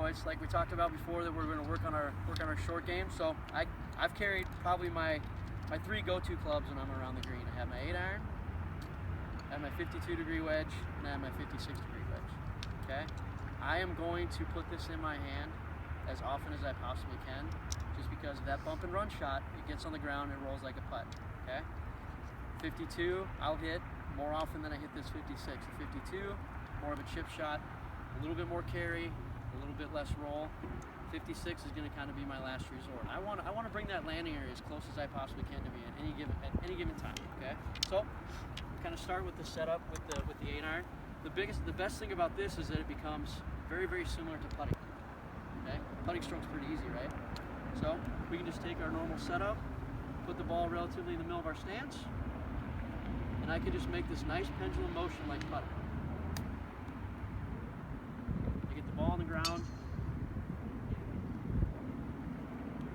it's like we talked about before that we're going to work on our short game. So I've carried probably my three go-to clubs when I'm around the green. I have my 8-iron, I have my 52-degree wedge, and I have my 56-degree wedge. Okay, I am going to put this in my hand as often as I possibly can, just because of that bump and run shot. It gets on the ground and rolls like a putt. Okay, 52 I'll hit more often than I hit this 56. The 52, more of a chip shot, a little bit more carry, a little bit less roll. 56 is going to kind of be my last resort. I want to bring that landing area as close as I possibly can to me at any given time. Okay, so kind of start with the setup with the 8-iron. The best thing about this is that it becomes very, very similar to putting. Okay, putting stroke's pretty easy, right? So we can just take our normal setup, put the ball relatively in the middle of our stance, and I can just make this nice pendulum motion like putting. I get the ball on the ground.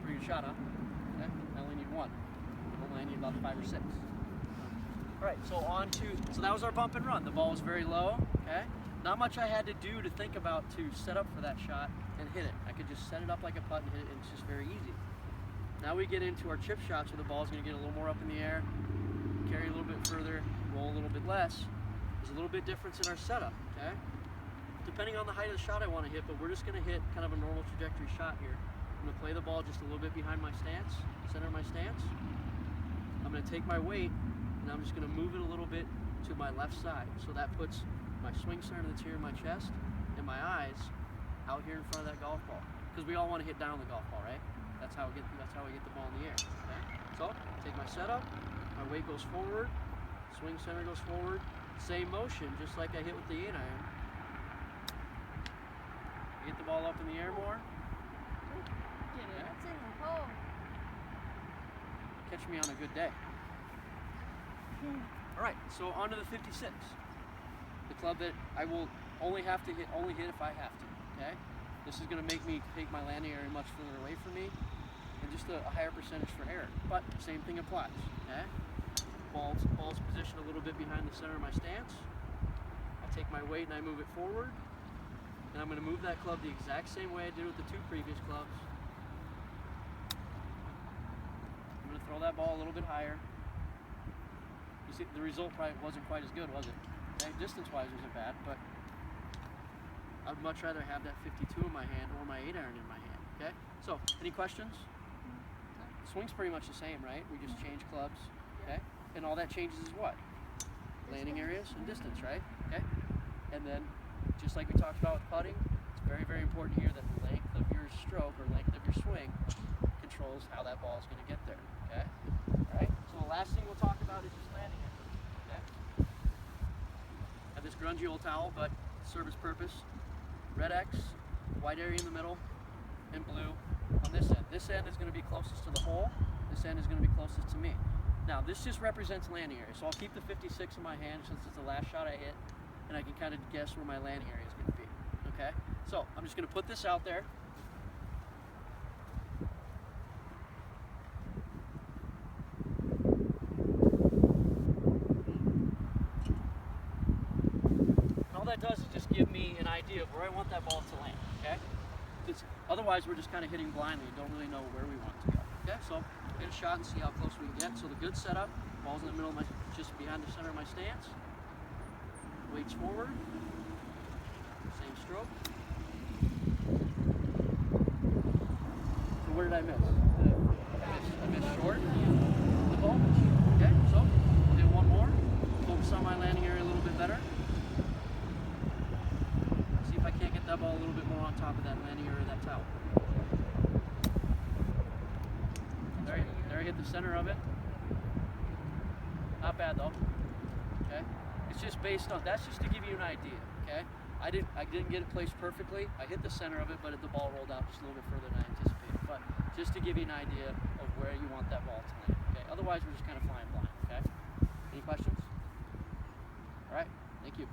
Pretty good shot, huh? Okay, I only need one. Normally I need about 5 or 6. All right, so that was our bump and run. The ball was very low, okay? Not much I had to do to think about to set up for that shot and hit it. I could just set it up like a putt and hit it, and it's just very easy. Now we get into our chip shots where the ball's gonna get a little more up in the air, carry a little bit further, roll a little bit less. There's a little bit difference in our setup, okay? Depending on the height of the shot I want to hit, but we're just going to hit kind of a normal trajectory shot here. I'm going to play the ball just a little bit behind my stance, center of my stance. I'm going to take my weight, and I'm just going to move it a little bit to my left side. So that puts my swing center that's here in my chest and my eyes out here in front of that golf ball. Because we all want to hit down the golf ball, right? That's how we get the ball in the air. Okay? So take my setup, my weight goes forward, swing center goes forward, same motion, just like I hit with the 8-iron. Get the ball up in the air more. That's in the hole. Catch me on a good day. All right, so on to the 56. The club that I will only hit if I have to. Okay, this is going to make me take my landing area much further away from me, and just a higher percentage for error. But same thing applies. Okay, ball's positioned a little bit behind the center of my stance. I take my weight and I move it forward. And I'm going to move that club the exact same way I did with the 2 previous clubs. I'm going to throw that ball a little bit higher. You see, the result probably wasn't quite as good, was it? Okay, distance-wise, it wasn't bad, but I'd much rather have that 52 in my hand or my 8-iron in my hand. Okay. So, any questions? The swing's pretty much the same, right? We just change clubs. Okay. And all that changes is what? Landing areas and distance, right? Okay. And then, just like we talked about with putting, it's very, very important here that the length of your stroke or length of your swing controls how that ball is going to get there, okay? All right, so the last thing we'll talk about is just landing it, okay? I have this grungy old towel, but serve its purpose. Red X, white area in the middle, and blue on this end. This end is going to be closest to the hole. This end is going to be closest to me. Now, this just represents landing area, so I'll keep the 56 in my hand since it's the last shot I hit, and I can kind of guess where my landing area is going to be, okay? So I'm just going to put this out there. And all that does is just give me an idea of where I want that ball to land, okay? Otherwise, we're just kind of hitting blindly and don't really know where we want it to go, okay? So get a shot and see how close we can get. So the good setup, ball's in the middle of just behind the center of my stance. Weights forward, same stroke. So where did I miss? I missed short the ball. Okay, so I'll do one more. Focus on my landing area a little bit better. See if I can't get that ball a little bit more on top of that landing area of that towel. There I hit the center of it. Not bad though. Okay. It's just based on, that's just to give you an idea, okay? I didn't get it placed perfectly. I hit the center of it, but the ball rolled out just a little bit further than I anticipated. But just to give you an idea of where you want that ball to land, okay? Otherwise, we're just kind of flying blind, okay? Any questions? All right, thank you.